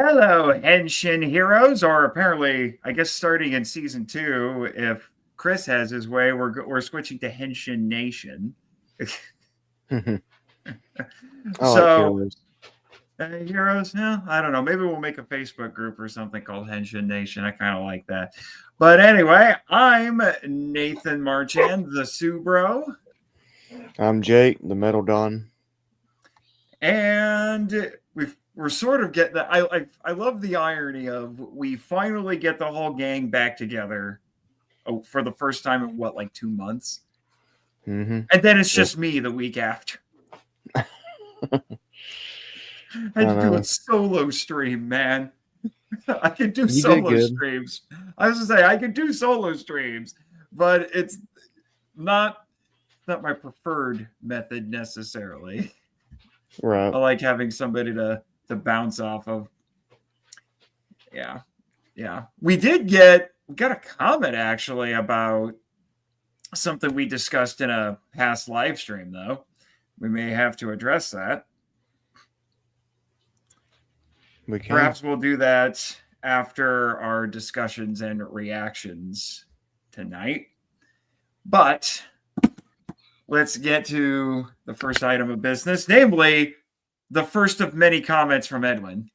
Hello, Henshin heroes, or apparently, I guess starting in season 2, if Chris has his way, we're switching to Henshin Nation. I like So, heroes. heroes, yeah, I don't know. Maybe we'll make a Facebook group or something called Henshin Nation. I kind of like that. But anyway, I'm Nathan Marchand, the Subro, I'm Jake, the Metal Don. and we're sort of getting that. I love the irony of we finally get the whole gang back together for the first time in what, like 2 months? Mm-hmm. And then it's Yep. just me the week after. I I had to do a know. solo stream, man. I can do You did solo good. streams. I was to say I can do solo streams, but it's not my preferred method necessarily. Right. I like having somebody to bounce off of. Yeah. Yeah. We got a comment actually about something we discussed in a past live stream, though. We may have to address that. We can. Perhaps we'll do that after our discussions and reactions tonight. But let's get to the first item of business, namely the first of many comments from Edwin.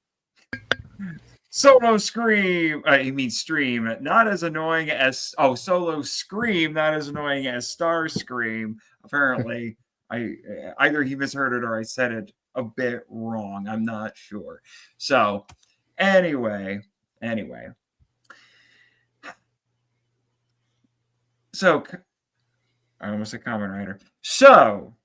Solo Scream, he means stream, not as annoying as, Solo Scream, not as annoying as Star Scream. Apparently, either he misheard it or I said it a bit wrong. I'm not sure. So, anyway. So, I almost said Kamen Rider. So,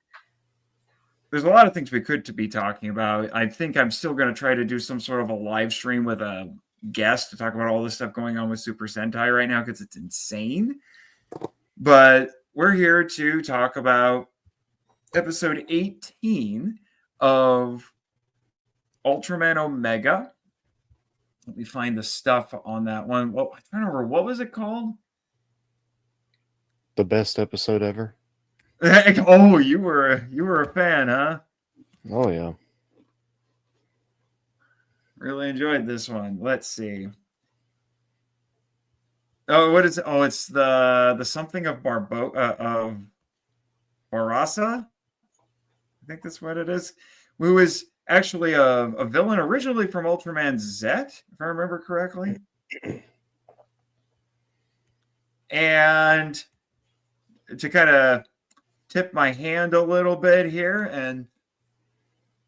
there's a lot of things we could be talking about. I think I'm still going to try to do some sort of a live stream with a guest to talk about all this stuff going on with Super Sentai right now because it's insane. But we're here to talk about episode 18 of Ultraman Omega. Let me find the stuff on that one. Well, I don't remember, what was it called? The best episode ever. Oh, you were a fan, huh? Oh yeah. Really enjoyed this one. Let's see. Oh, what is it? Oh, it's the something of of Barasa. I think that's what it is. Who was actually a villain originally from Ultraman Z, if I remember correctly. And to kind of tip my hand a little bit here, and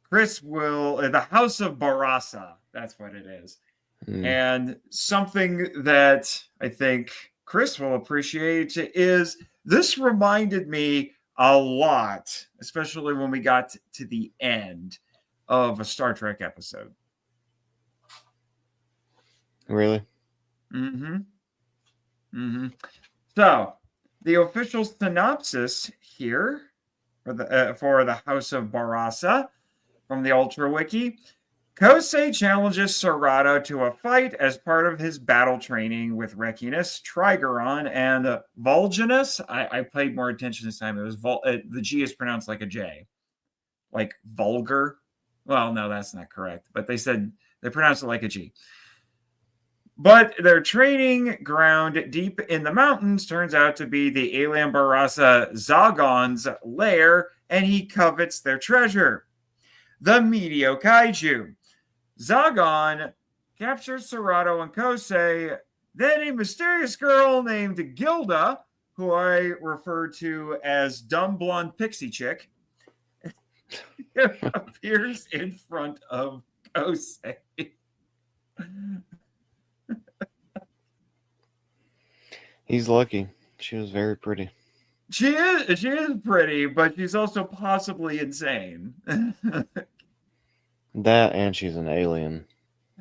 Chris will, the House of Barasa, that's what it is. And something that I think Chris will appreciate is this reminded me a lot, especially when we got to the end of a Star Trek episode. Really? Mm-hmm. Mm-hmm. So, the official synopsis here for the House of Barasa from the Ultra Wiki. Kosei challenges Serato to a fight as part of his battle training with Rekinus, Trigoron, and Volginus. I paid more attention this time. It was the G is pronounced like a J, like vulgar. Well, no, that's not correct. But they pronounced it like a G. But their training ground deep in the mountains turns out to be the alien Barasa Zagon's lair, and he covets their treasure. The Meteor Kaiju. Zagon captures Serato and Kosei. Then a mysterious girl named Gilda, who I refer to as dumb blonde pixie chick, appears in front of Kosei. He's lucky. She was very pretty. She is pretty, but she's also possibly insane. That and she's an alien.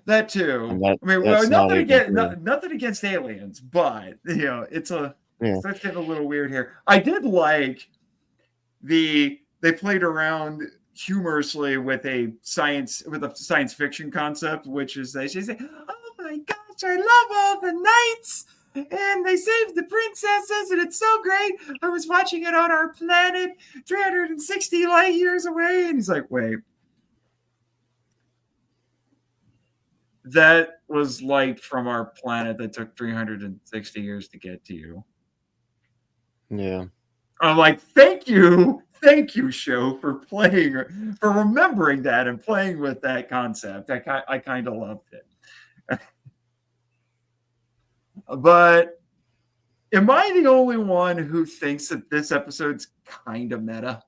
That too. That, I mean, well, that's not even nothing against aliens, but it starts getting a little weird here. I did like they played around humorously with a science fiction concept, which is they say, "Oh my gosh, I love all the knights, and they saved the princesses, and it's so great. I was watching it on our planet, 360 light years away." And he's like, "Wait, That was light from our planet that took 360 years to get to you. Yeah. I'm like, thank you, show, for remembering that and playing with that concept. I kind of loved it. But am I the only one who thinks that this episode's kind of meta?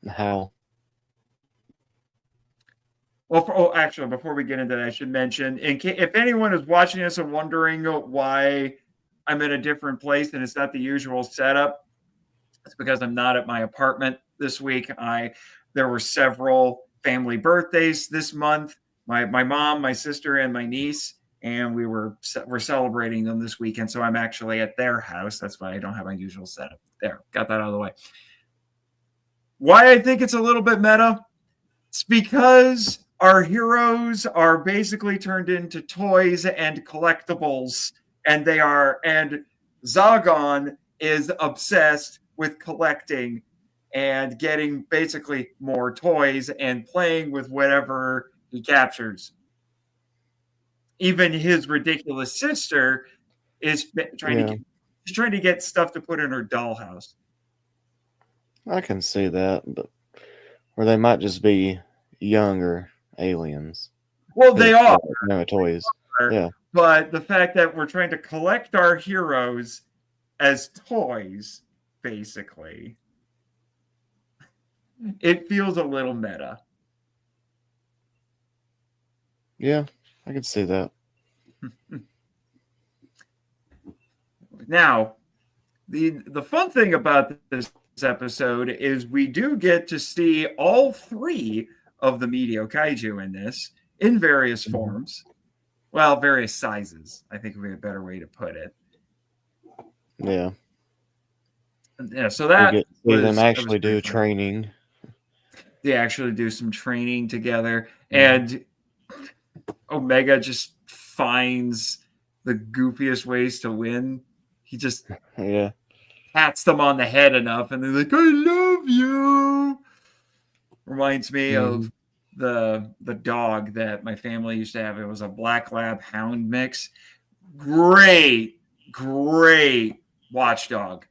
How? Well, actually, before we get into that, I should mention, if anyone is watching this and wondering why I'm in a different place and it's not the usual setup, it's because I'm not at my apartment this week. There were several family birthdays this month. My mom, my sister, and my niece, and we're celebrating them this weekend. So I'm actually at their house. That's why I don't have my usual setup. There, got that out of the way. Why I think it's a little bit meta? It's because our heroes are basically turned into toys and collectibles, and Zagon is obsessed with collecting and getting basically more toys and playing with whatever he captures. Even his ridiculous sister is trying to get stuff to put in her dollhouse. I can see that, but or they might just be younger aliens. Well, they are. No toys. Yeah. But the fact that we're trying to collect our heroes as toys, basically, it feels a little meta. Yeah, I can see that. Now, the fun thing about this episode is we do get to see all three of the Medio Kaiju in this in various forms. Well, various sizes, I think would be a better way to put it. Yeah. Yeah, so that we get to see them actually do training. They actually do some training together, and Omega just finds the goofiest ways to win. He just pats them on the head enough, and they're like, "I love you." Reminds me of the dog that my family used to have. It was a black lab hound mix. Great watchdog.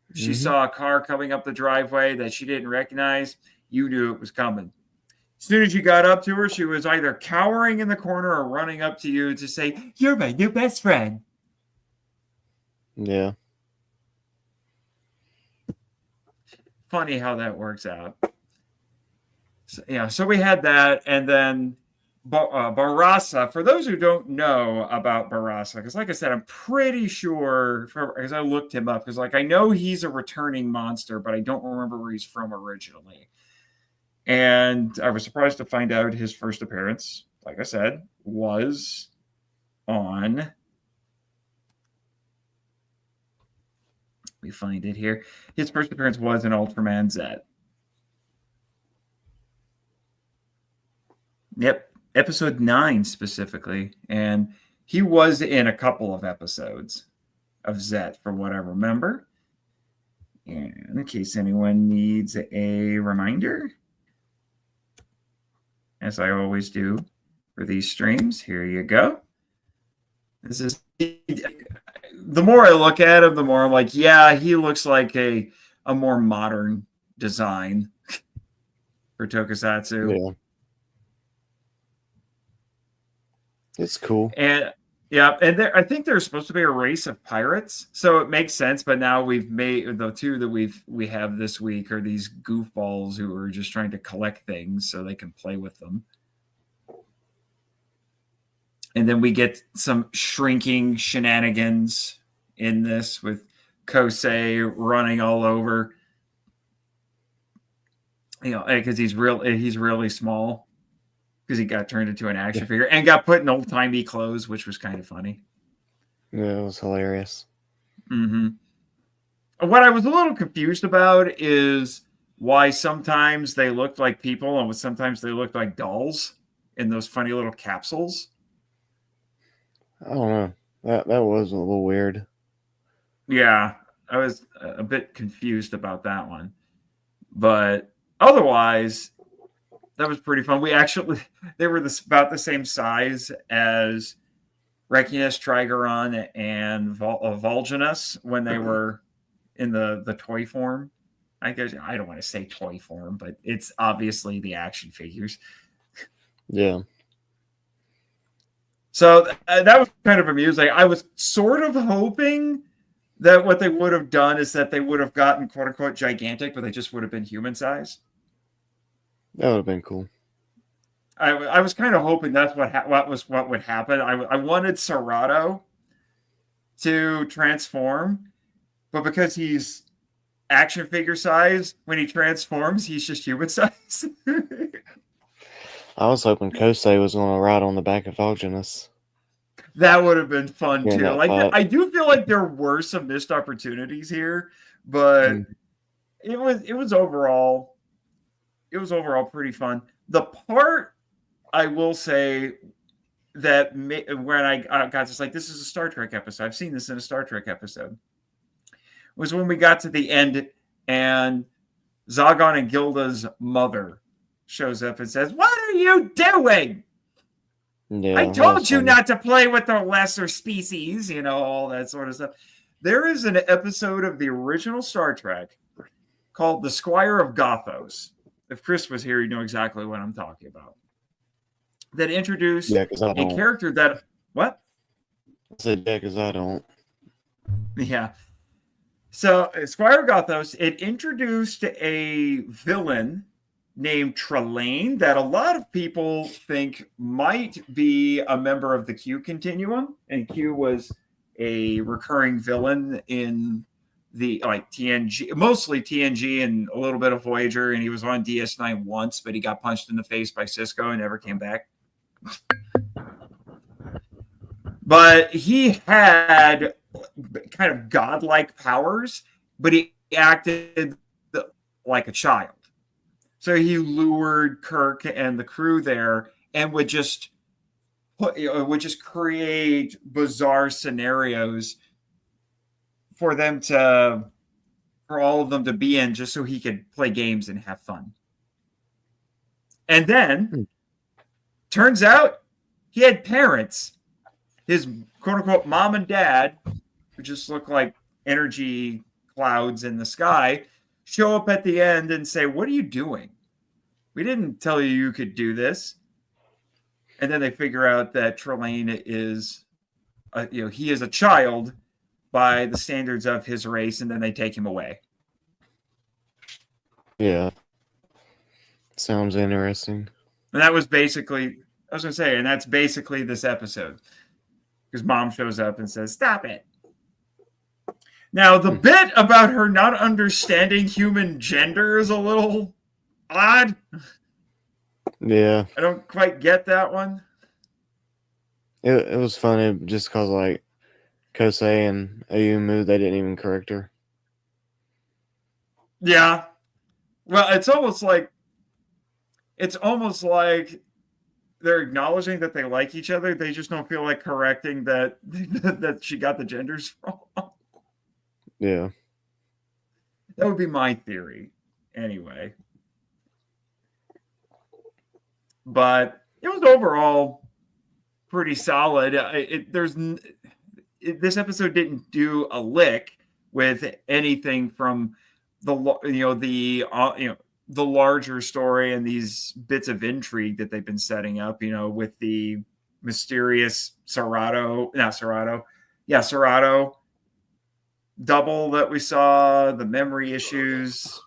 If she saw a car coming up the driveway that she didn't recognize, you knew it was coming. As soon as you got up to her, she was either cowering in the corner or running up to you to say, "You're my new best friend." Yeah. Funny how that works out. So we had that, and then Barasa. For those who don't know about Barasa, because like I said, I'm pretty sure, because I looked him up, because I know he's a returning monster, but I don't remember where he's from originally. And I was surprised to find out his first appearance, like I said, was on. Let me find it here. His first appearance was in Ultraman Z. Yep, episode 9 specifically. And he was in a couple of episodes of Z from what I remember. And in case anyone needs a reminder, as I always do for these streams, here you go. This is, the more I look at him, the more I'm like, yeah, he looks like a more modern design for Tokusatsu. Yeah. It's cool. And yeah, and I think there's supposed to be a race of pirates, so it makes sense. But now we've made the two that we have this week are these goofballs who are just trying to collect things so they can play with them. And then we get some shrinking shenanigans in this with Kosei running all over, because he's really small. Because he got turned into an action figure and got put in old-timey clothes, which was kind of funny. Yeah, it was hilarious. What I was a little confused about is why sometimes they looked like people and sometimes they looked like dolls in those funny little capsules. I don't know. That was a little weird. Yeah, I was a bit confused about that one. But otherwise, That was pretty fun. They were about the same size as Rekinus, Trigoron, and Volginus when they were in the toy form. I guess I don't want to say toy form, but it's obviously the action figures. Yeah. So that was kind of amusing. I was sort of hoping that what they would have done is that they would have gotten quote unquote gigantic, but they just would have been human size. That would have been cool. I was kind of hoping that's what would happen. I wanted Serato to transform, but because he's action figure size, when he transforms, he's just human size. I was hoping Kosei was going to ride on the back of Volginus. That would have been fun Yeah, too. that Like fight. I do feel like there were some missed opportunities here, but it was overall pretty fun. The part I will say that when I got this, like, this is a Star Trek episode. I've seen this in a Star Trek episode. Was when we got to the end and Zagon and Gilda's mother shows up and says, "What are you doing? Yeah, I that told was you funny. not to play with the lesser species," all that sort of stuff. There is an episode of the original Star Trek called The Squire of Gothos. If Chris was here, he'd know exactly what I'm talking about. That introduced Yeah, because I a don't. character that, what? I said, yeah, because I don't. Yeah. So, Squire Gothos, it introduced a villain named Trelane that a lot of people think might be a member of the Q continuum. And Q was a recurring villain in the TNG, mostly TNG and a little bit of Voyager. And he was on DS9 once, but he got punched in the face by Cisco and never came back. But he had kind of godlike powers, but he acted like a child. So he lured Kirk and the crew there and would just create bizarre scenarios for all of them to be in, just so he could play games and have fun. And then turns out he had parents. His quote unquote mom and dad, who just look like energy clouds in the sky, show up at the end and say, "What are you doing? We didn't tell you could do this." And then they figure out that Trelane is, he is a child by the standards of his race, and then they take him away. Yeah. Sounds interesting. And that was basically, I was going to say, and that's basically this episode. Because mom shows up and says, "Stop it." Now, the bit about her not understanding human gender is a little odd. Yeah. I don't quite get that one. It was funny just because, like, Kosei and Ayumu, they didn't even correct her. Yeah. Well, it's almost like they're acknowledging that they like each other. They just don't feel like correcting that she got the genders wrong. Yeah. That would be my theory, anyway. But it was overall pretty solid. This episode didn't do a lick with anything from the larger story and these bits of intrigue that they've been setting up, with the mysterious Serato double that we saw, the memory issues,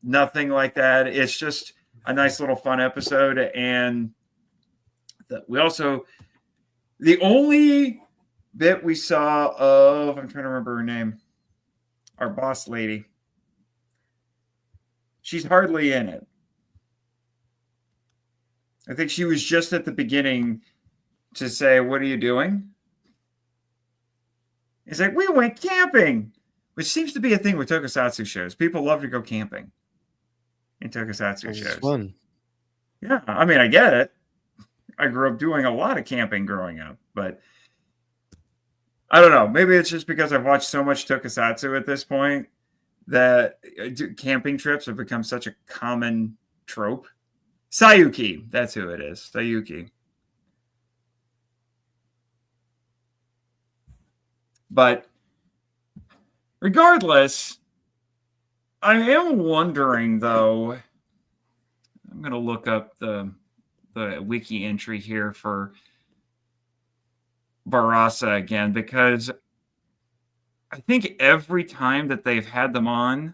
nothing like that. It's just a nice little fun episode. And the only bit we saw of, I'm trying to remember her name, our boss lady. She's hardly in it. I think she was just at the beginning to say, "What are you doing?" It's like, "We went camping," which seems to be a thing with tokusatsu shows. People love to go camping in tokusatsu shows. Fun. Yeah, I mean, I get it. I grew up doing a lot of camping growing up, but I don't know. Maybe it's just because I've watched so much tokusatsu at this point that camping trips have become such a common trope. Sayuki. That's who it is. Sayuki. But regardless, I am wondering, though, I'm going to look up the wiki entry here for Barasa again, because I think every time that they've had them on,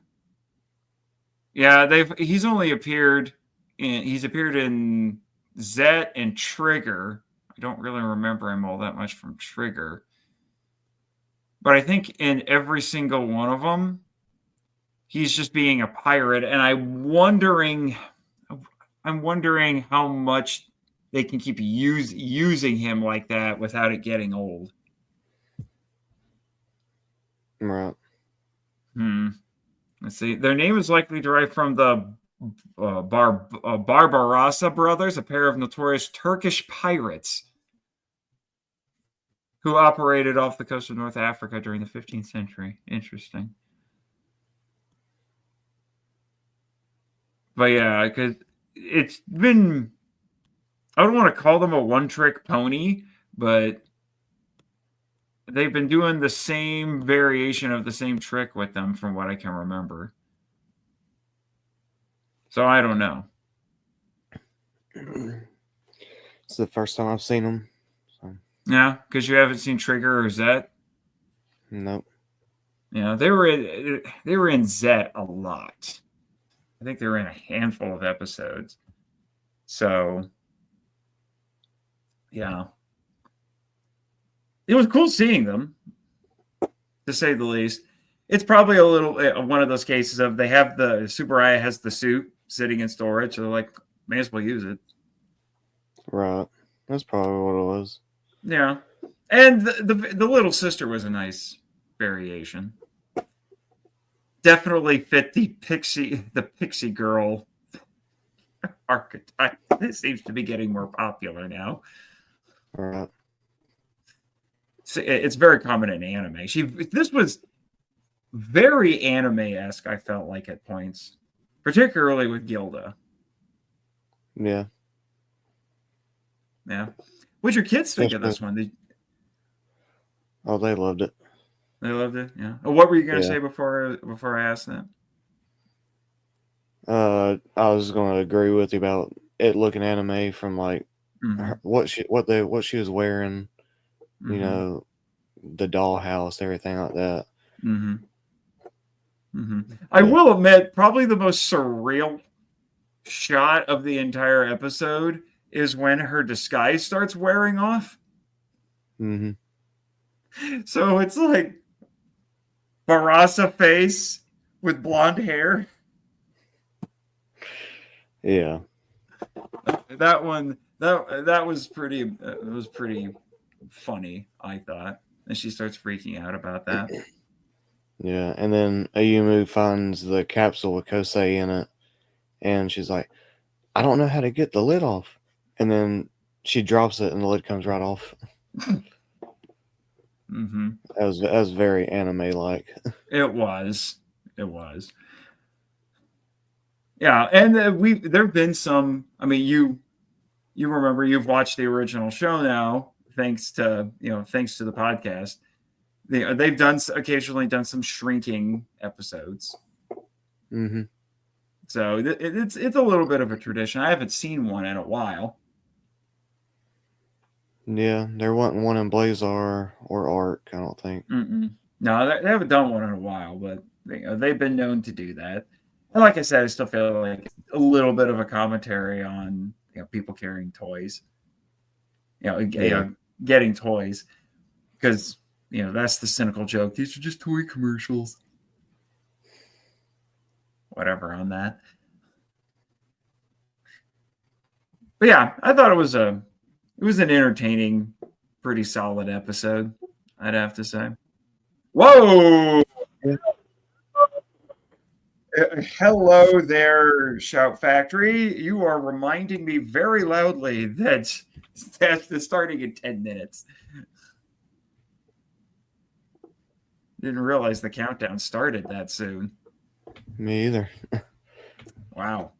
he's appeared in Zet and Trigger. I don't really remember him all that much from Trigger. But I think in every single one of them, he's just being a pirate, and I'm wondering how much they can keep using him like that without it getting old. Right. Let's see. Their name is likely derived from the Barbarossa brothers, a pair of notorious Turkish pirates who operated off the coast of North Africa during the 15th century. Interesting. But yeah, because it's been, I don't want to call them a one-trick pony, but they've been doing the same variation of the same trick with them from what I can remember. So I don't know. It's the first time I've seen them. So. Yeah, because you haven't seen Trigger or Zet? Nope. Yeah, they were in Zet a lot. I think they were in a handful of episodes. So, yeah. It was cool seeing them, to say the least. It's probably a little one of those cases of they have the Tsuburaya has the suit sitting in storage, so they're like, may as well use it. Right. That's probably what it was. Yeah. And the little sister was a nice variation. Definitely fit the pixie girl archetype. It seems to be getting more popular now. Right. It's very common in anime. This was very anime-esque, I felt like at points, particularly with Gilda. Yeah. Yeah. What'd your kids think of this one? Oh, they loved it. They loved it. Yeah. What were you going to say before I asked that? I was going to agree with you about it looking anime from like what she was wearing, you know, the dollhouse, everything like that. I will admit, probably the most surreal shot of the entire episode is when her disguise starts wearing off. So it's like Barasa face with blonde hair. Yeah. That one that was pretty it was pretty funny, I thought. And she starts freaking out about that. Yeah, and then Ayumu finds the capsule with Kosei in it, and she's like, I don't know how to get the lid off. And then she drops it and the lid comes right off. That was very anime like. It was. Yeah, and there've been some. I mean, you remember you've watched the original show now, thanks to the podcast. They've occasionally done some shrinking episodes. So it's a little bit of a tradition. I haven't seen one in a while. Yeah, there wasn't one in Blazar or Arc, I don't think. No, they haven't done one in a while, but they've been known to do that. And like I said, I still feel like a little bit of a commentary on people carrying toys, getting toys, because that's the cynical joke. These are just toy commercials. Whatever on that. But yeah, I thought it was an entertaining, pretty solid episode, I'd have to say. Whoa! Hello there, Shout Factory. You are reminding me very loudly that that's starting in 10 minutes. Didn't realize the countdown started that soon. Me either. Wow.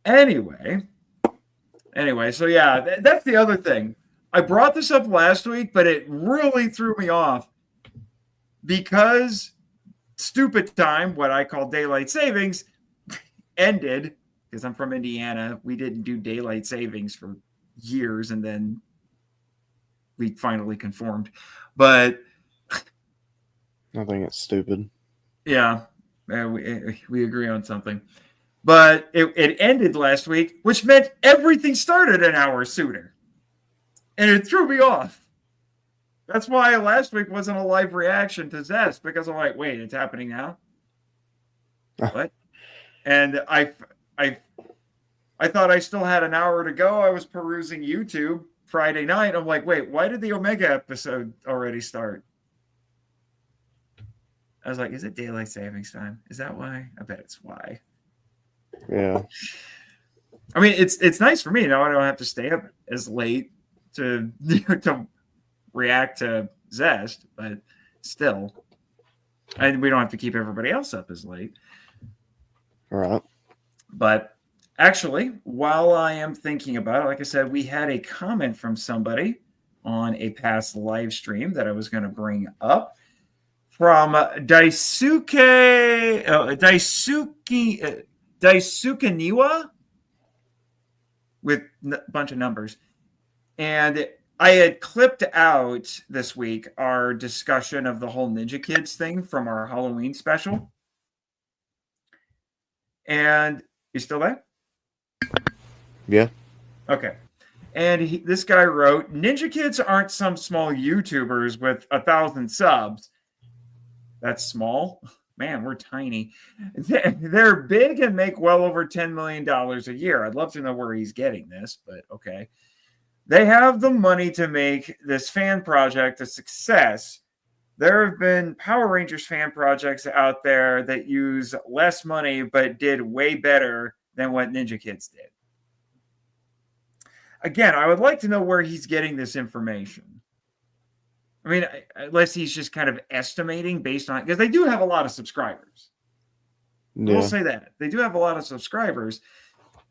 Anyway, Anyway, so yeah, that's the other thing. I brought this up last week, but it really threw me off because stupid time, what I call daylight savings, ended because I'm from Indiana. We didn't do daylight savings for years, and then we finally conformed. But I think it's stupid. yeah, we agree on something. But it ended last week, which meant everything started an hour sooner. And it threw me off. That's why last week wasn't a live reaction to ZEZTZ, because I'm like, wait, it's happening now? What? And I thought I still had an hour to go. I was perusing YouTube Friday night. I'm like, wait, why did the Omega episode already start? I was like, is it daylight savings time? Is that why? I bet it's why. Yeah. I mean, it's nice for me. Now I don't have to stay up as late to react to ZEZTZ, but still. And we don't have to keep everybody else up as late. All right. But actually, while I am thinking about it, like I said, we had a comment from somebody on a past live stream that I was going to bring up from Daisuke Niwa with a bunch of numbers. And I had clipped out this week our discussion of the whole Ninja Kids thing from our Halloween special. And you still there? Yeah. Okay. And this guy wrote, Ninja Kids aren't some small YouTubers with 1,000 subs. That's small. Man, we're tiny. They're big and make well over $10 million a year. I'd love to know where he's getting this, but okay. They have the money to make this fan project a success. There have been Power Rangers fan projects out there that use less money but did way better than what Ninja Kids did. Again, I would like to know where he's getting this information. I mean, unless he's just kind of estimating based on, because they do have a lot of subscribers. Yeah. We'll say that. They do have a lot of subscribers,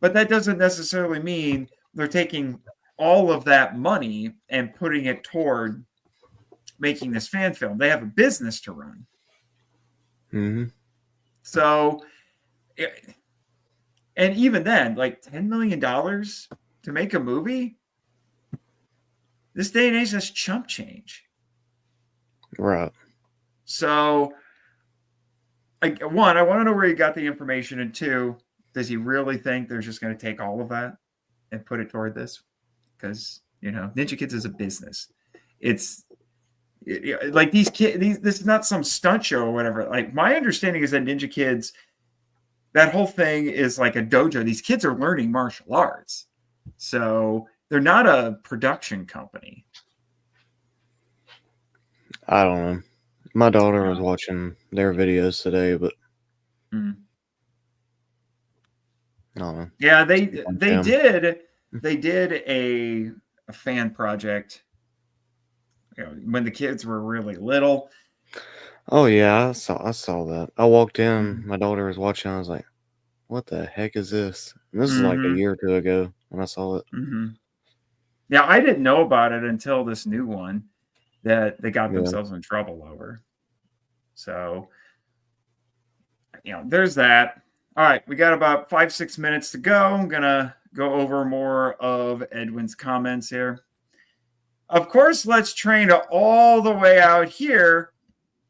but that doesn't necessarily mean they're taking all of that money and putting it toward making this fan film. They have a business to run. Mm-hmm. So, and even then, like $10 million to make a movie, this day and age, that's chump change. Right. So, one, I want to know where he got the information, and two, does he really think they're just going to take all of that and put it toward this? Because, Ninja Kids is a business. It's like these kids, this is not some stunt show or whatever. Like, my understanding is that Ninja Kids, that whole thing is like a dojo. These kids are learning martial arts. So they're not a production company. I don't know. My daughter was watching their videos today, but I don't know. Yeah, they did a fan project, when the kids were really little. Oh yeah, I saw that. I walked in, my daughter was watching. I was like, "What the heck is this?" And this is like a year or two ago when I saw it. Mm-hmm. Yeah, I didn't know about it until this new one that they got themselves in trouble over. So, there's that. All right, we got about 5-6 minutes to go. I'm going to go over more of Edwin's comments here. Of course, let's train all the way out here.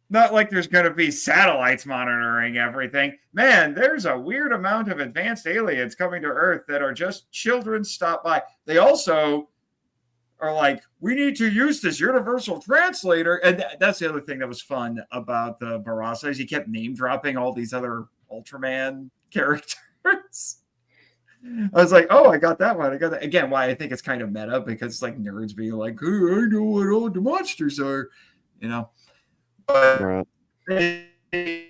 Not like there's going to be satellites monitoring everything. Man, there's a weird amount of advanced aliens coming to Earth that are just children stop by. They also are like, we need to use this universal translator. And that's the other thing that was fun about the Barasa is he kept name dropping all these other Ultraman characters. I was like, oh, I got that one. I got that. Again, why I think it's kind of meta because it's like nerds being like, hey, I know what all the monsters are, But Right. they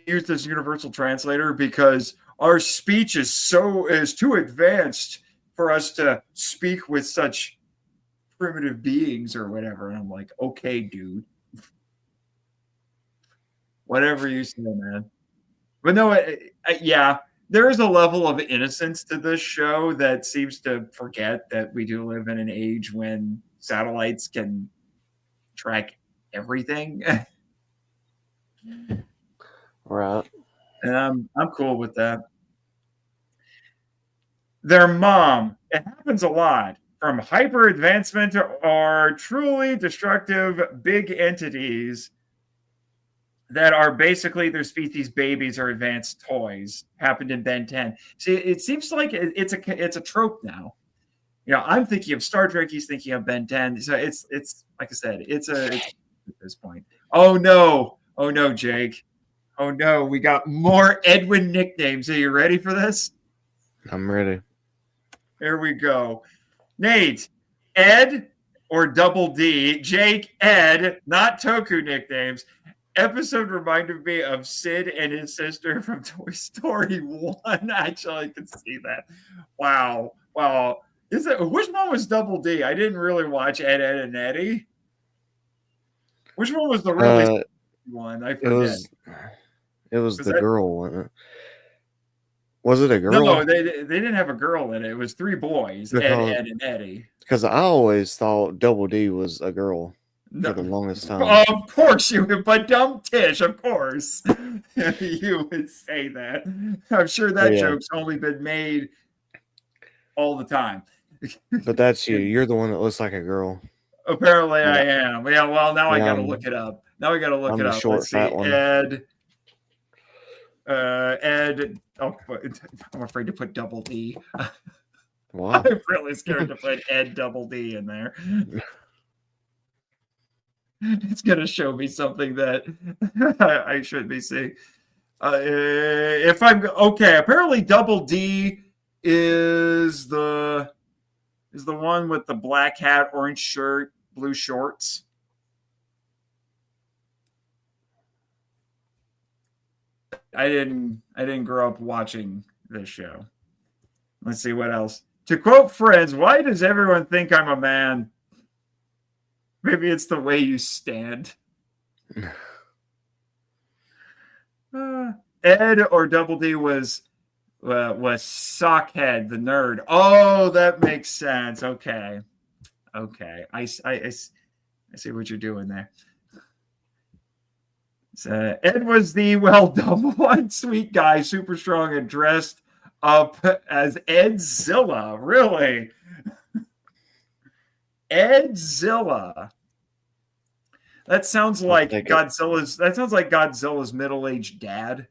use this universal translator because our speech is too advanced for us to speak with such primitive beings or whatever. And I'm like, okay, dude. Whatever you say, man. But no, yeah, there is a level of innocence to this show that seems to forget that we do live in an age when satellites can track everything. Right. And I'm cool with that. Their mom, it happens a lot, from hyper advancement or truly destructive big entities that are basically their species babies or advanced toys. Happened in Ben 10. See, it seems like it's a trope now. I'm thinking of Star Trek. He's thinking of Ben 10. So it's like I said, it's at this point. Oh no, Jake. Oh no, we got more Edwin nicknames. Are you ready for this? I'm ready. Here we go. Nate, Ed or Double D. Jake, Ed, not Toku nicknames. Episode reminded me of Sid and his sister from Toy Story 1. Actually, I can see that. Wow. Which one was Double D? I didn't really watch Ed, and Eddie. Which one was the really one? I forget. It was the girl, wasn't it? Was it a girl? No, they didn't have a girl in it. It was 3 boys, Ed, and Eddie. Because I always thought Double D was a girl for the longest time. Of course you would, but dumb Tish, of course. You would say that. I'm sure that joke's only been made all the time. But that's you. You're the one that looks like a girl. Apparently I am. Yeah, well, now I got to look it up. I'm the short, fat one. Ed. Oh, I'm afraid to put Double D. Wow. I'm really scared to put Ed Double D in there. It's going to show me something that I should be seeing. If I'm okay, apparently Double D is the one with the black hat, orange shirt, blue shorts. I didn't grow up watching this show. Let's see what else. To quote Friends, why does everyone think I'm a man? Maybe it's the way you stand. Ed or Double D was Sockhead, the nerd. Oh, that makes sense. Okay. I see what you're doing there. So Ed was the dumb one, sweet guy, super strong, and dressed up as Edzilla. Really? Edzilla. That sounds like Godzilla's. That sounds like Godzilla's middle-aged dad.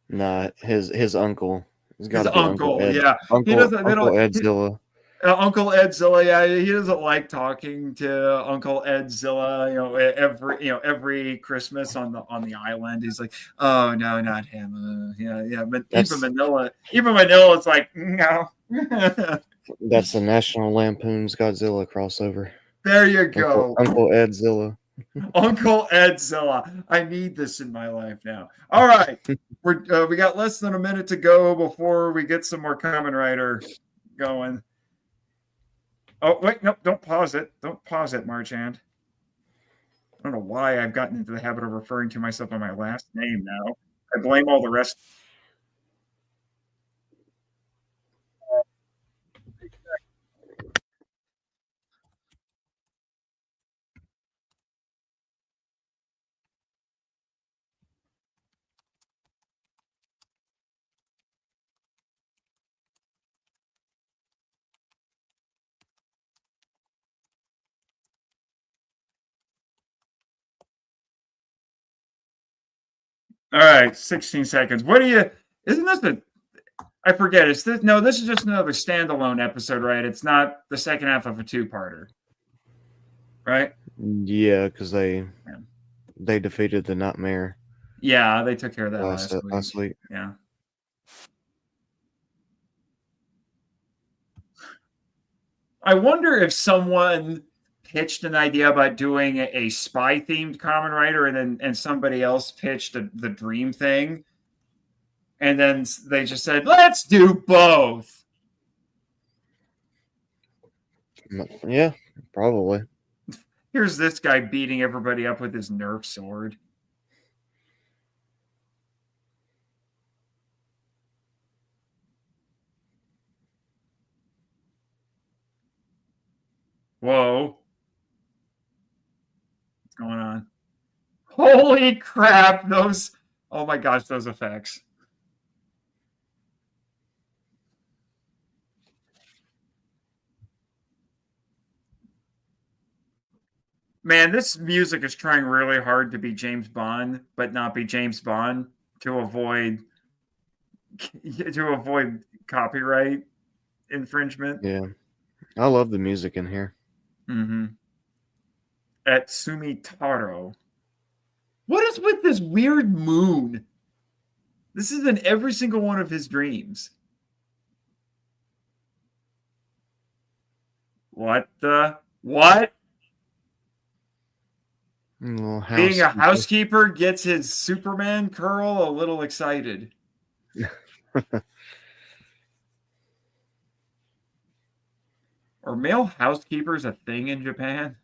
Nah, his uncle. His uncle, yeah. Uncle Edzilla. Uncle Edzilla, yeah, he doesn't like talking to Uncle Edzilla. Every Christmas on the island, he's like, "Oh no, not him." Yeah. But even Manila, it's like, no. That's the National Lampoon's Godzilla crossover. There you go, Uncle Edzilla. Uncle Edzilla. I need this in my life now. All right, we got less than a minute to go before we get some more Kamen Rider going. Oh, wait, no, don't pause it. Don't pause it, Marchand. I don't know why I've gotten into the habit of referring to myself by my last name now. I blame all the rest. All right, 16 seconds. Isn't this I forget. This is just another standalone episode, right? It's not the second half of a 2-parter, right? Yeah, because they defeated the Nightmare. Yeah, they took care of that last week. Yeah. I wonder if someone pitched an idea about doing a spy-themed Kamen Rider, and somebody else pitched the dream thing, and then they just said, "Let's do both." Yeah, probably. Here's this guy beating everybody up with his Nerf sword. Whoa. What's going on? Holy crap. Those. Oh my gosh, those effects. Man, this music is trying really hard to be James Bond, but not be James Bond to avoid copyright infringement. Yeah. I love the music in here. Mm-hmm. At Sumitaro. What is with this weird moon? This is in every single one of his dreams. What the? What? Being a housekeeper gets his Superman curl a little excited. Are male housekeepers a thing in Japan?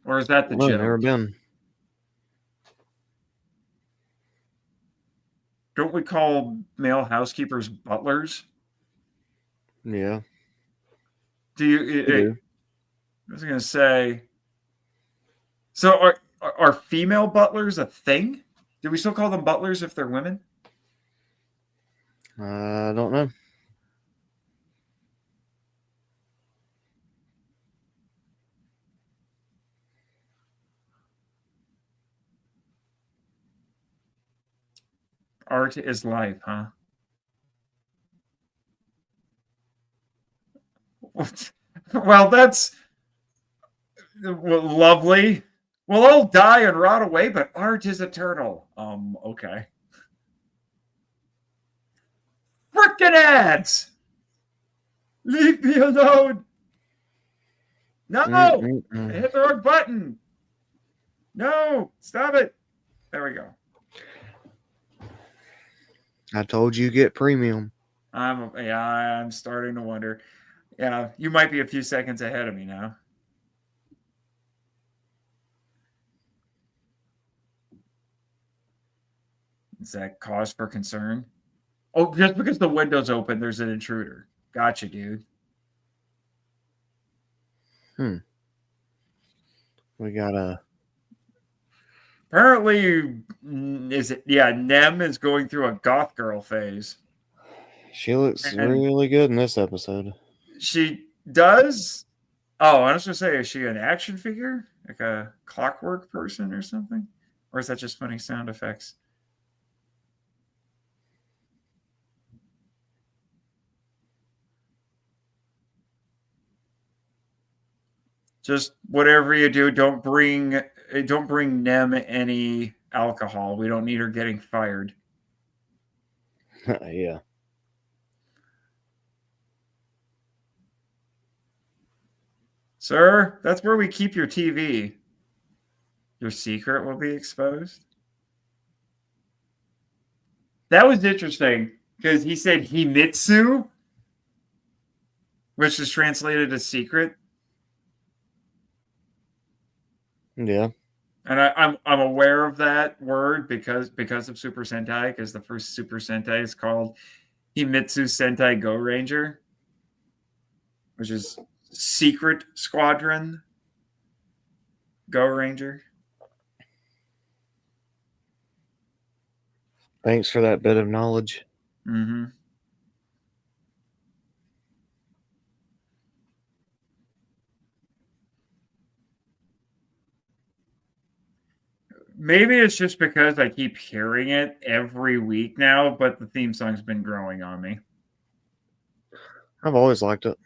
Or is that the Well, joke? never been. Don't we call male housekeepers butlers? Yeah. Do you? I was going to say. So are female butlers a thing? Do we still call them butlers if they're women? I don't know. Art is life, huh? Well, that's lovely. We'll all die and rot away, but art is eternal. Okay. Frickin' ads! Leave me alone! No! I hit the wrong button! No! Stop it! There we go. I told you get premium. I'm starting to wonder. Yeah, you might be a few seconds ahead of me now. Is that cause for concern? Oh, just because the window's open, there's an intruder. Gotcha, dude. We got a. Apparently, is it? Yeah, Nem is going through a goth girl phase. She looks really good in this episode. She does. Oh, I was going to say, is she an action figure? Like a clockwork person or something? Or is that just funny sound effects? Just whatever you do, don't bring Nem any alcohol. We don't need her getting fired. Yeah. Sir, that's where we keep your TV. Your secret will be exposed. That was interesting because he said Himitsu, which is translated as secret. Yeah. And I'm aware of that word because of Super Sentai, because the first Super Sentai is called Himitsu Sentai Go Ranger, which is Secret Squadron Go Ranger. Thanks for that bit of knowledge. Mm-hmm. Maybe it's just because I keep hearing it every week now, but the theme song's been growing on me. I've always liked it.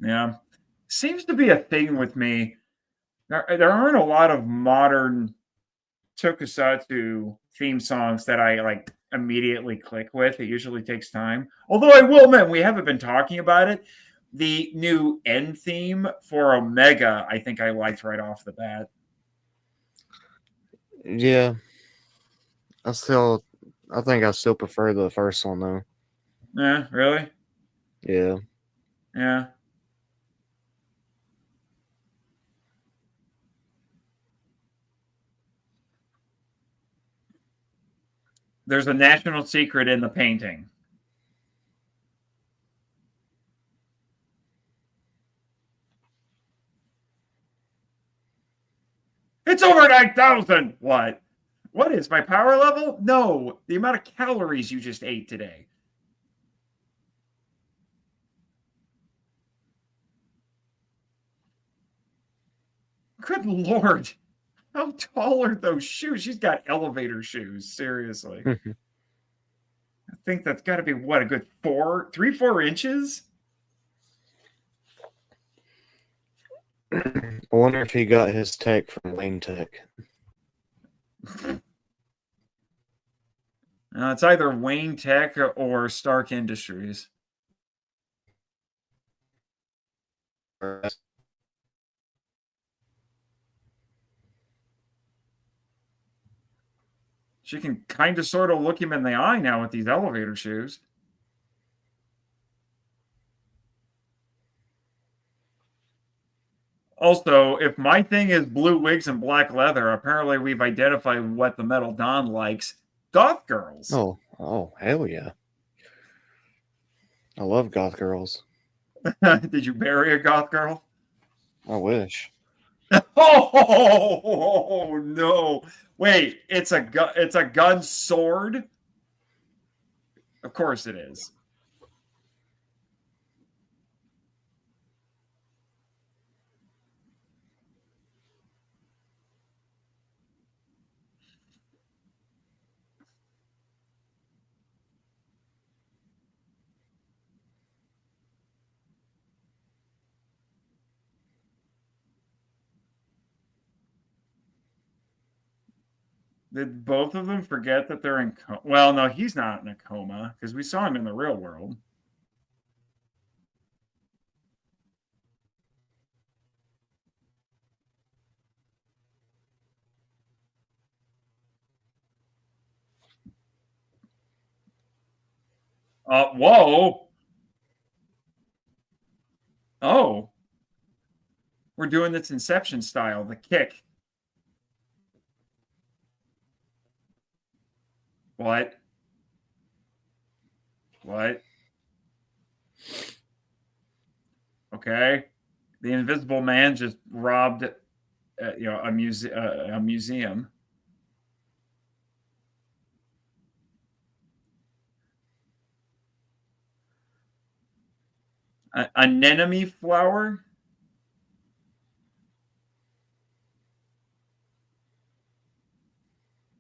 Yeah. Seems to be a thing with me. There aren't a lot of modern tokusatsu theme songs that I like immediately click with. It usually takes time. Although I will admit, we haven't been talking about it. The new end theme for Omega, I think I liked right off the bat. Yeah. I think I still prefer the first one though. Yeah, really? Yeah. Yeah. There's a national secret in the painting. It's over 9,000. What? What is my power level? No, the amount of calories you just ate today. Good Lord. How tall are those shoes? She's got elevator shoes. Seriously. I think that's got to be what, a good 4 inches? I wonder if he got his tech from Lane Tech. It's either Wayne Tech or Stark Industries. She can kind of sort of look him in the eye now with these elevator shoes. Also, if my thing is blue wigs and black leather, apparently we've identified what the Metal Don likes. Goth girls. Oh, hell yeah. I love goth girls. Did you marry a goth girl? I wish. Oh no! Wait, it's a gun sword. Of course it is. Did both of them forget that they're in coma? Well, no, he's not in a coma because we saw him in the real world. Whoa. Oh. We're doing this Inception style, the kick. What? What? Okay. The Invisible Man just robbed, a museum. Anemone flower.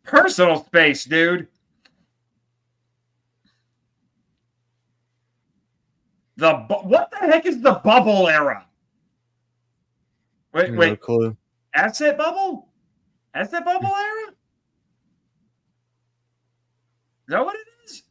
Personal space, dude. What the heck is the bubble era? Wait. No clue. Asset bubble? Asset bubble era? Is that what it is?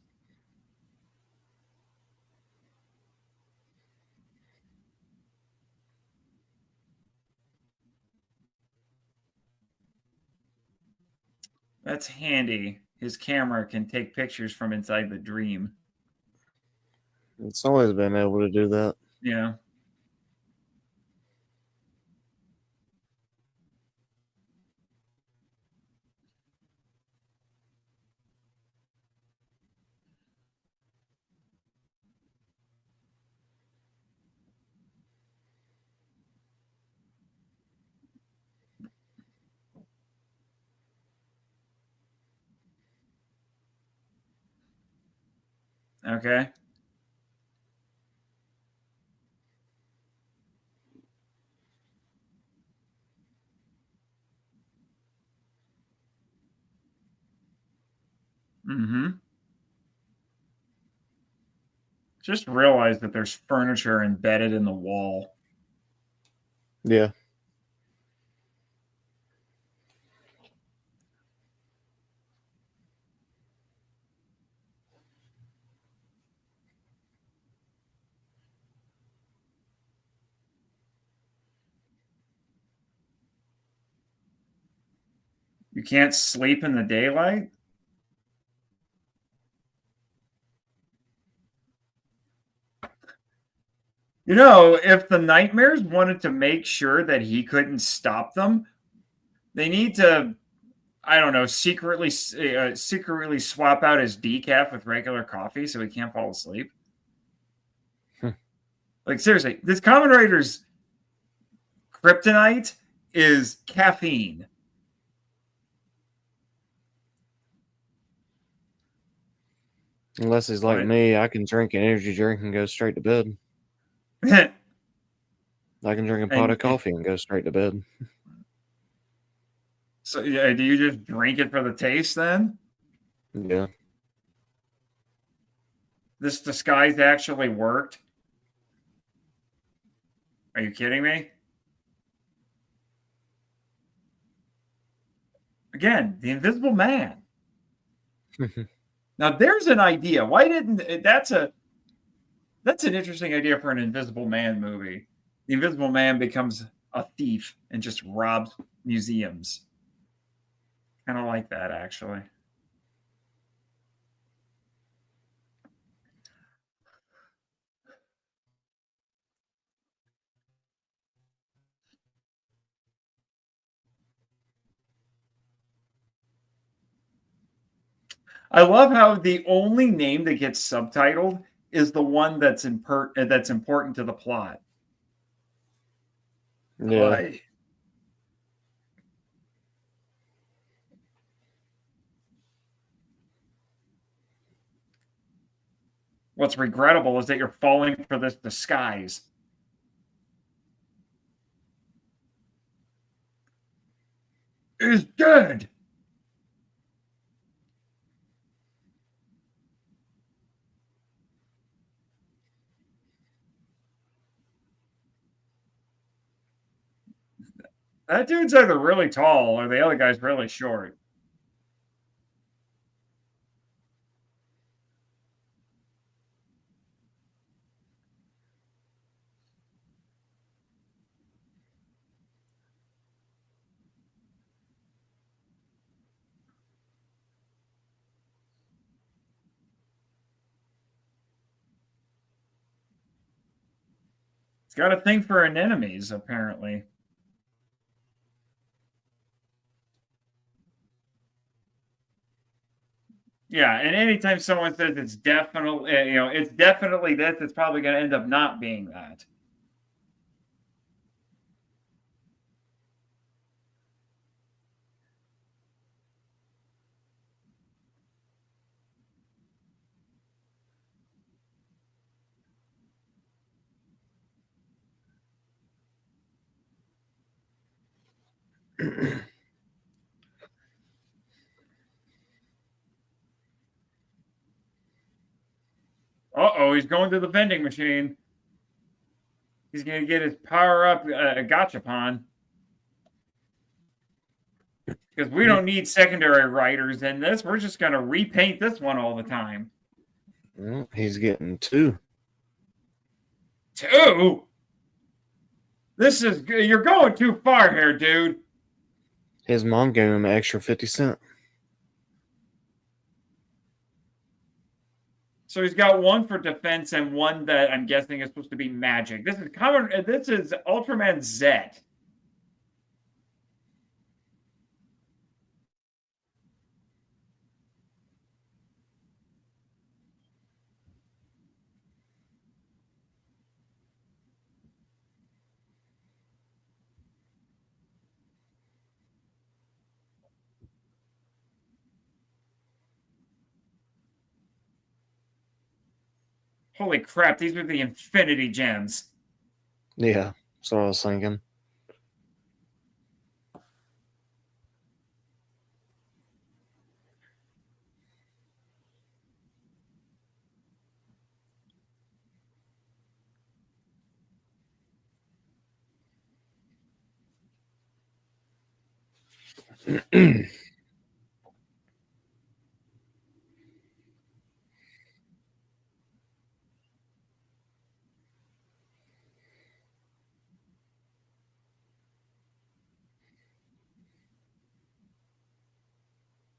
That's handy. His camera can take pictures from inside the dream. It's always been able to do that. Yeah. Okay. Mm-hmm. Just realized that there's furniture embedded in the wall. Yeah. You can't sleep in the daylight? If the nightmares wanted to make sure that he couldn't stop them, they need to, I don't know, secretly swap out his decaf with regular coffee so he can't fall asleep. Like, seriously, this Kamen Rider's kryptonite is caffeine. Unless he's like What? me, I can drink an energy drink and go straight to bed. I can drink a pot and of coffee and go straight to bed. so, yeah, do you just drink it for the taste then? Yeah. This disguise actually worked? Are you kidding me? Again, the Invisible Man. Now there's an idea. Why didn't that's an interesting idea for an Invisible Man movie. The Invisible Man becomes a thief and just robs museums. Kind of like that, actually. I love how the only name that gets subtitled is the one that's important to the plot. Yeah. What's regrettable is that you're falling for this disguise. Is dead. That dude's either really tall or the other guy's really short. He's got a thing for anemones, apparently. Yeah, and anytime someone says it's definitely, it's definitely this, it's probably going to end up not being that. Uh-oh, he's going to the vending machine. He's going to get his power up gachapon. Because we don't need secondary writers in this. We're just going to repaint this one all the time. Well, he's getting 2. 2? You're going too far here, dude. His mom gave him an extra 50 cents. So he's got one for defense and one that I'm guessing is supposed to be magic. This is Ultraman Z. Holy crap, these are the Infinity Gems. Yeah, that's what I was thinking.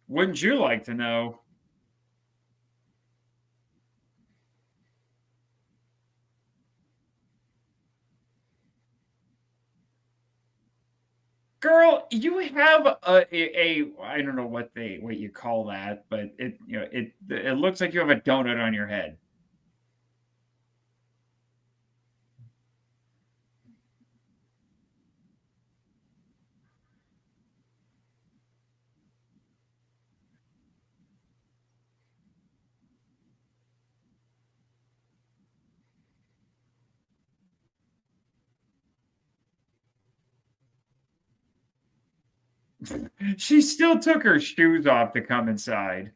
Wouldn't you like to know? Girl, you have a I don't know what you call that, but it looks like you have a donut on your head. She still took her shoes off to come inside.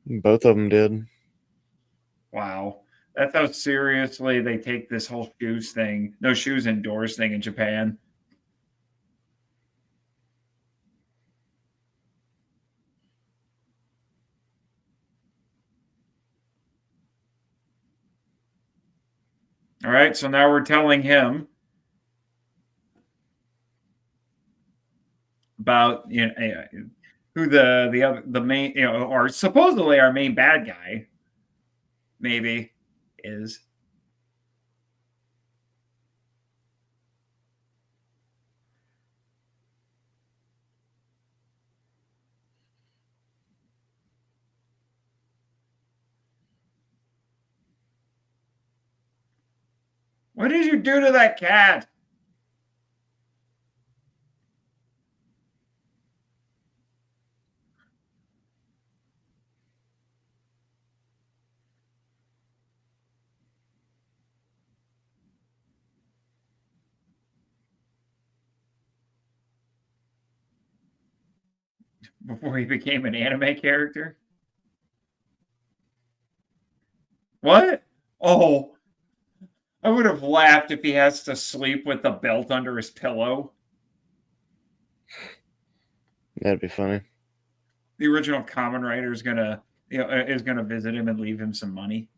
Both of them did. Wow. That's how seriously they take this whole shoes thing, no shoes indoors thing in Japan. All right, so now we're telling him about who the main or supposedly our main bad guy maybe is. What did you do to that cat? Before he became an anime character? What? Oh, I would have laughed if he has to sleep with the belt under his pillow. That'd be funny. The original Kamen Rider is gonna visit him and leave him some money.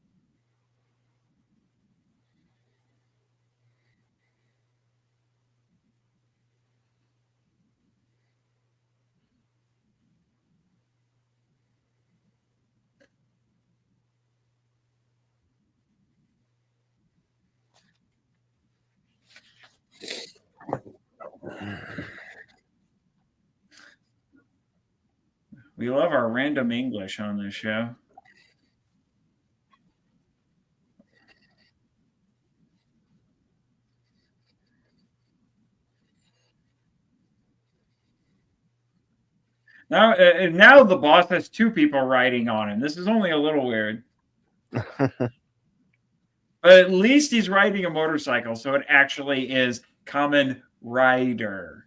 We love our random English on this show. Now the boss has two people riding on him. This is only a little weird. But at least he's riding a motorcycle, so it actually is Kamen Rider.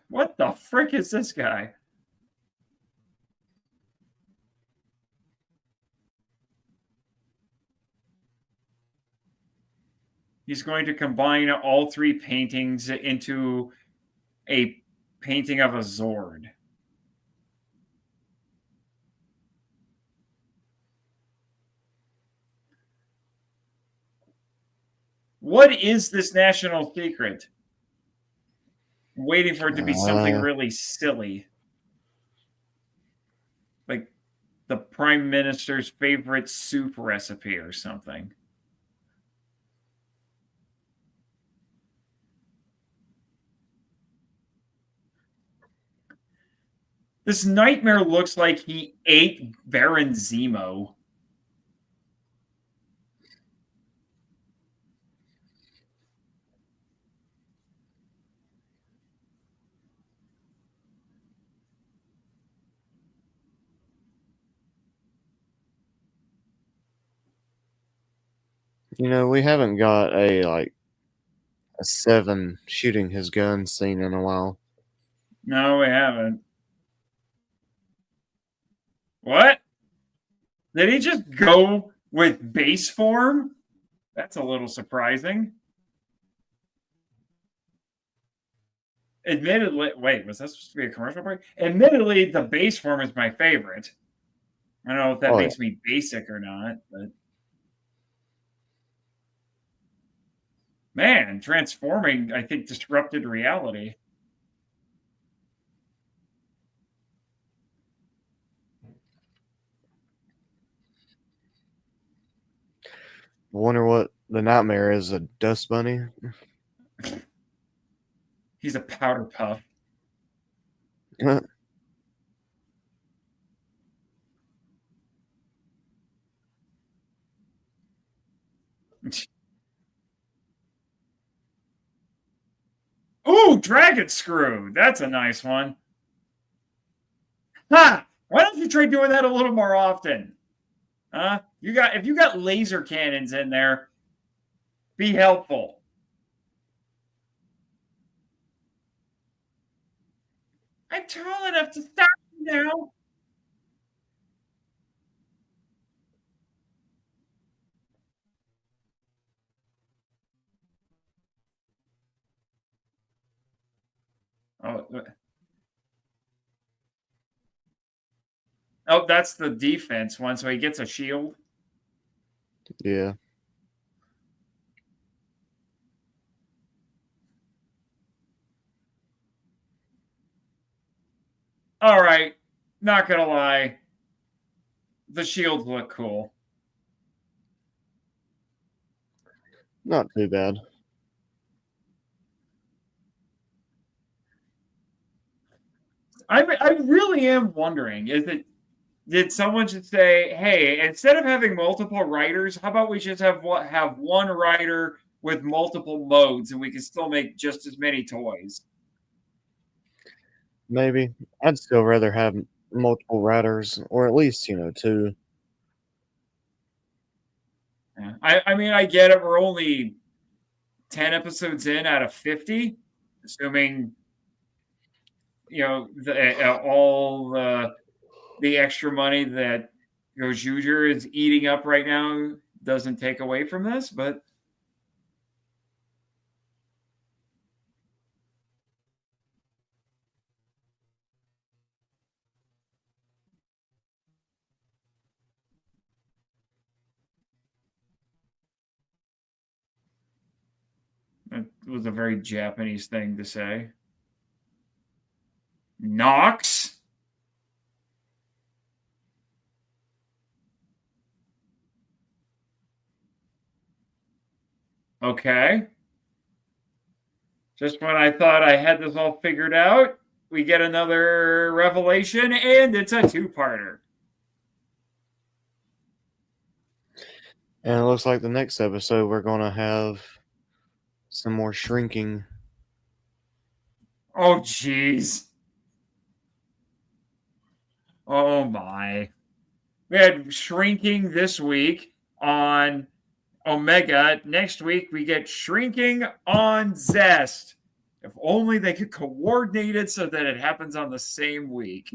What the frick is this guy? He's going to combine all three paintings into a painting of a Zord. What is this national secret? I'm waiting for it to be something really silly. Like the prime minister's favorite soup recipe or something. This nightmare looks like he ate Baron Zemo. We haven't got a 7 shooting his gun scene in a while. No, we haven't. What? Did he just go with base form? That's a little surprising. Admittedly, wait, was that supposed to be a commercial break? Admittedly, the base form is my favorite. I don't know if that makes me basic or not, but man, transforming, I think, disrupted reality. I wonder what the nightmare is. A dust bunny? He's a powder puff. Ooh, dragon screw. That's a nice one. Ha! Why don't you try doing that a little more often? If you got laser cannons in there, be helpful. I'm tall enough to stop you now. Oh, that's the defense one. So he gets a shield. Yeah. All right. Not gonna lie. The shields look cool. Not too bad. I really am wondering, did someone just say, hey, instead of having multiple writers, how about we just have one writer with multiple modes and we can still make just as many toys? Maybe. I'd still rather have multiple writers, or at least, two. Yeah. I mean, I get it. We're only 10 episodes in out of 50, assuming all the extra money that Gojuger is eating up right now doesn't take away from this, but it was a very Japanese thing to say. Knox? Okay. Just when I thought I had this all figured out, we get another revelation, and it's a two-parter. And it looks like the next episode we're going to have some more shrinking. Oh, jeez. Oh, my. We had shrinking this week on Omega. Next week, we get shrinking on ZEZTZ. If only they could coordinate it so that it happens on the same week.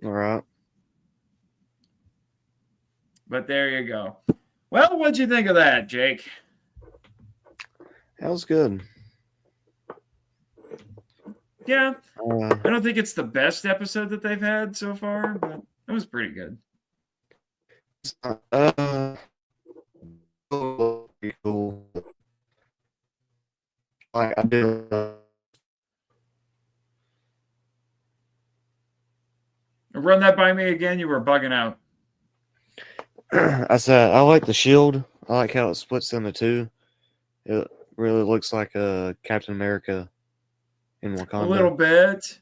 All right. But there you go. Well, what'd you think of that, Jake? That was good. Yeah. I don't think it's the best episode that they've had so far, but it was pretty good. Pretty cool. I did. Run that by me again. You were bugging out. I said I like the shield. I like how it splits into two. It really looks like a Captain America in Wakanda. A little bit.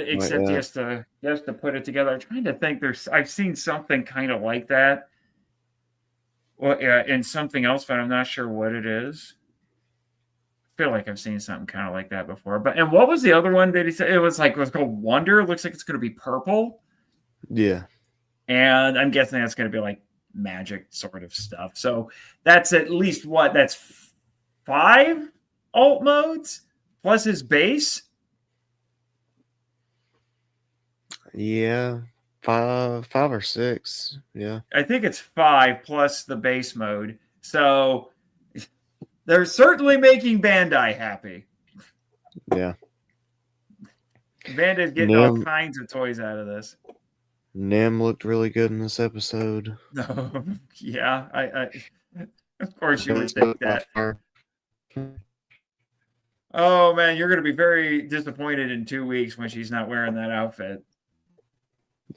Except he has to put it together. I'm trying to think. I've seen something kind of like that. Well, yeah, and something else, but I'm not sure what it is. I feel like I've seen something kind of like that before. And what was the other one that he said? It was called Wonder. It looks like it's going to be purple. Yeah. And I'm guessing that's going to be like magic sort of stuff. So that's at least that's 5 alt modes plus his base. Yeah. 5 or 6. Yeah. I think it's 5 plus the base mode. So they're certainly making Bandai happy. Yeah. Bandai's getting all kinds of toys out of this. Nim looked really good in this episode. No, yeah, I of course you would think that. Oh man, you're going to be very disappointed in 2 weeks when she's not wearing that outfit.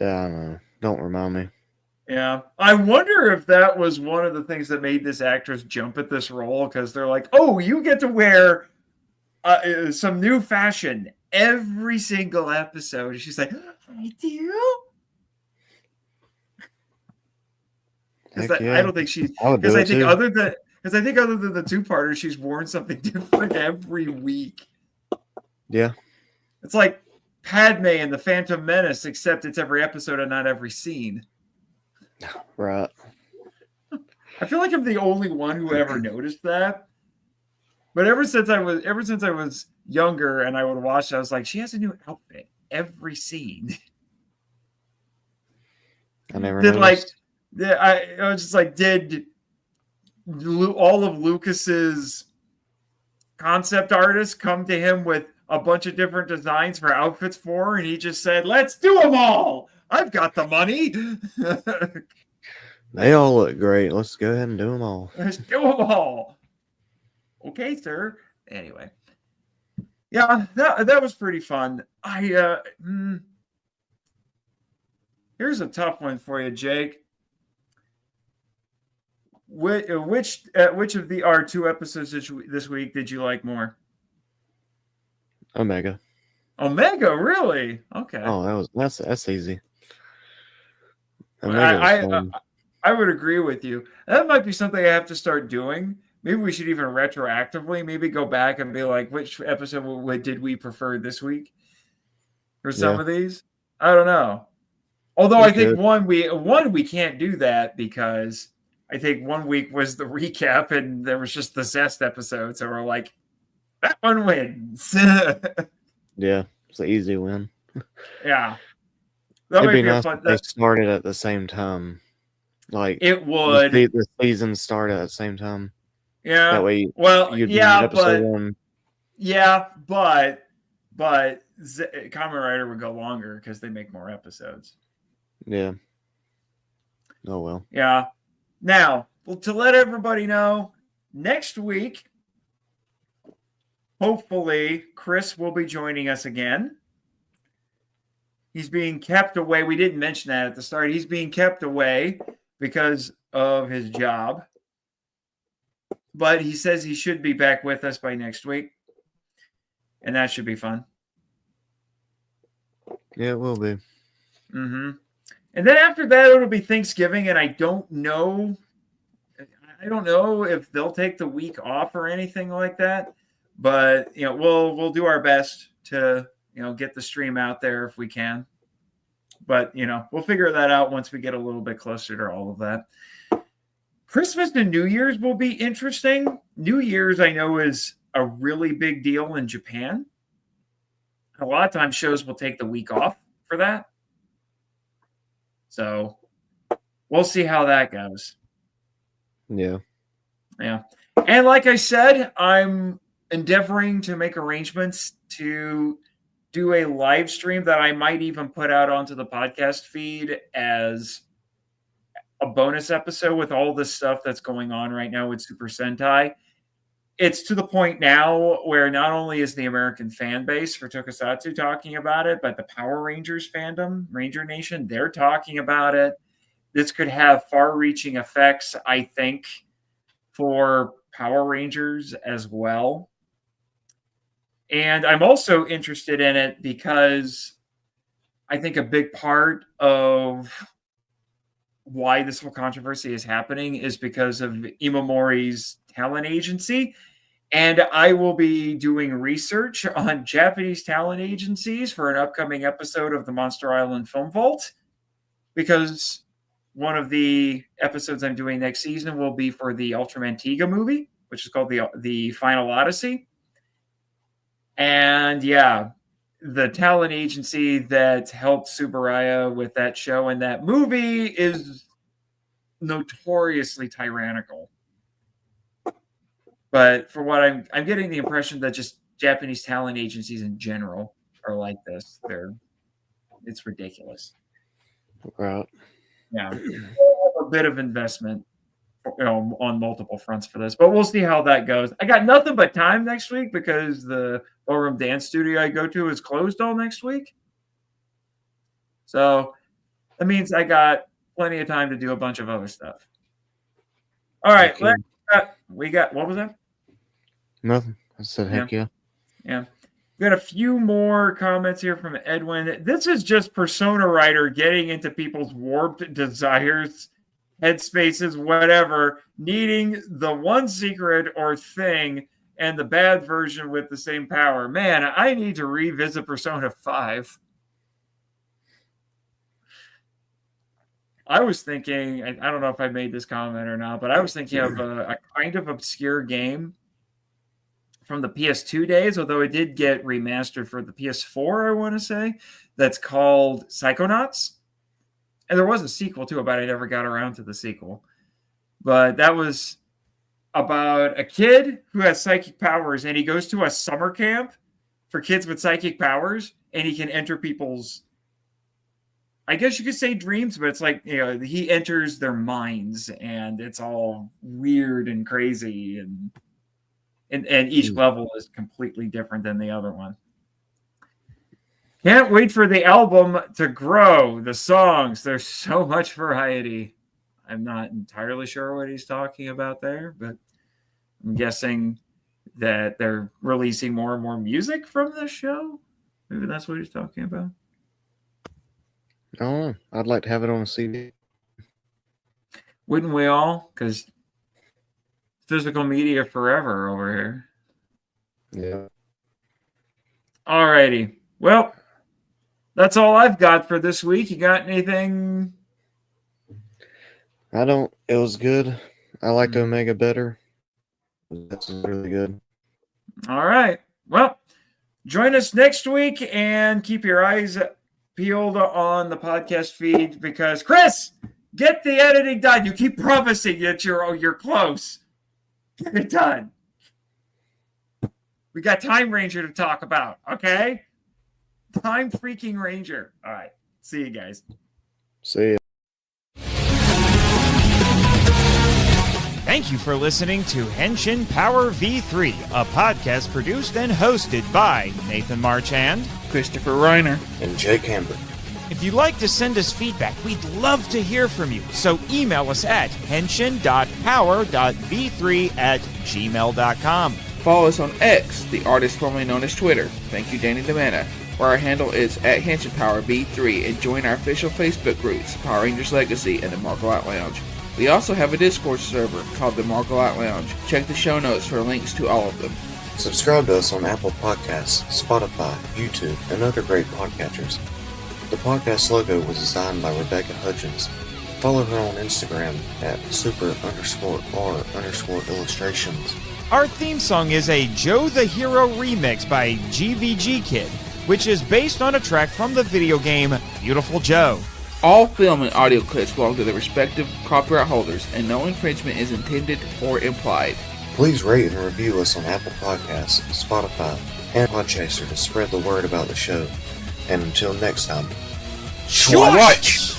Yeah, I know. Don't remind me. Yeah, I wonder if that was one of the things that made this actress jump at this role, because they're like, "Oh, you get to wear some new fashion every single episode." And she's like, "I do." I don't think she's because I think other than the two-parter, she's worn something different every week. Yeah, it's like Padme and the Phantom Menace, except it's every episode and not every scene. Right. I feel like I'm the only one who ever noticed that. But ever since I was younger and I would watch, I was like, she has a new outfit every scene. I never Did like, noticed. I was just like, did all of Lucas's concept artists come to him with a bunch of different designs for outfits for her, and he just said, "Let's do them all. I've got the money. They all look great. Let's go ahead and do them all. Let's do them all." Okay, sir. Anyway, yeah, that was pretty fun. Here's a tough one for you, Jake. Which of the R2 episodes this week did you like more? Omega. Omega, really? Okay. Oh, that's easy. Omega was fun. I would agree with you. That might be something I have to start doing. Maybe we should even retroactively maybe go back and be like, which episode did we prefer this week for some of these? I don't know. Although I think one we can't do that because I think 1 week was the recap and there was just the ZEZTZ episode. So we're like, that one wins. Yeah, it's an easy win. Yeah. It'd be nice if they started at the same time. Like it would. The season started at the same time. Yeah. That way, you'd be episode 1. Yeah, but Kamen Rider would go longer because they make more episodes. Yeah. Oh well. Yeah. Now, to let everybody know, next week, hopefully, Chris will be joining us again. He's being kept away. We didn't mention that at the start. He's being kept away because of his job. But he says he should be back with us by next week. And that should be fun. Yeah, it will be. Mm-hmm. And then after that, it'll be Thanksgiving. And I don't know if they'll take the week off or anything like that. But, we'll do our best to, get the stream out there if we can. But, we'll figure that out once we get a little bit closer to all of that. Christmas and New Year's will be interesting. New Year's, I know, is a really big deal in Japan. A lot of times shows will take the week off for that. So we'll see how that goes. Yeah. Yeah. And like I said, I'm endeavoring to make arrangements to do a live stream that I might even put out onto the podcast feed as a bonus episode with all this stuff that's going on right now with Super Sentai. It's to the point now where not only is the American fan base for Tokusatsu talking about it, but the Power Rangers fandom, Ranger Nation, they're talking about it. This could have far-reaching effects, I think, for Power Rangers as well. And I'm also interested in it because I think a big part of why this whole controversy is happening is because of Imamori's talent agency. And I will be doing research on Japanese talent agencies for an upcoming episode of the Monster Island Film Vault, because one of the episodes I'm doing next season will be for the Ultraman Tiga movie, which is called the Final Odyssey. And yeah, the talent agency that helped Tsuburaya with that show and that movie is notoriously tyrannical. But for what I'm getting the impression that just Japanese talent agencies in general are like this. It's ridiculous. Right. Yeah. A bit of investment, on multiple fronts for this, but we'll see how that goes. I got nothing but time next week because the ballroom dance studio I go to is closed all next week. So that means I got plenty of time to do a bunch of other stuff. All right. We got, what was that? Nothing. I said, heck yeah. Yeah. We got a few more comments here from Edwin. This is just Persona Rider getting into people's warped desires, headspaces, whatever, needing the one secret or thing and the bad version with the same power. Man, I need to revisit Persona 5. I was thinking, I don't know if I made this comment or not, but I was thinking of a kind of obscure game from the PS2 days, although it did get remastered for the PS4, I want to say, that's called Psychonauts. And there was a sequel to it, but I never got around to the sequel. But that was about a kid who has psychic powers, and he goes to a summer camp for kids with psychic powers, and he can enter people's, I guess you could say, dreams, but it's like, he enters their minds, and it's all weird and crazy, and each level is completely different than the other one. Can't wait for the album to grow. The songs, there's so much variety. I'm not entirely sure what he's talking about there, but I'm guessing that they're releasing more and more music from the show. Maybe that's what he's talking about. I don't know. I'd like to have it on a CD. Wouldn't we all? Because physical media forever over here. Yeah. Alrighty. Well, that's all I've got for this week. You got anything? I don't. It was good. I liked Omega better. That's really good. All right. Well, join us next week and keep your eyes peeled on the podcast feed because, Chris, get the editing done. You keep promising that you're close. Get it done. We got Time Ranger to talk about, okay? Time freaking Ranger. All right. See you guys. See ya. Thank you for listening to Henshin Power V3, a podcast produced and hosted by Nathan Marchand, Christopher Reiner, And Jake Hamber. If you'd like to send us feedback, we'd love to hear from you. So email us at henshin.power.v3@gmail.com. Follow us on X, the artist formerly known as Twitter. Thank you, Danny DeManna, where our handle is at HenshinPowerV3, and join our official Facebook groups, Power Rangers Legacy and the Marvel Out Lounge. We also have a Discord server called the Marvel Out Lounge. Check the show notes for links to all of them. Subscribe to us on Apple Podcasts, Spotify, YouTube, and other great podcatchers. The podcast logo was designed by Rebecca Hutchins. Follow her on Instagram at super_r_illustrations. Our theme song is a Joe the Hero remix by GVG Kid, which is based on a track from the video game Beautiful Joe. All film and audio clips belong to their respective copyright holders, and no infringement is intended or implied. Please rate and review us on Apple Podcasts, Spotify, and Podchaser to spread the word about the show. And until next time, Shush!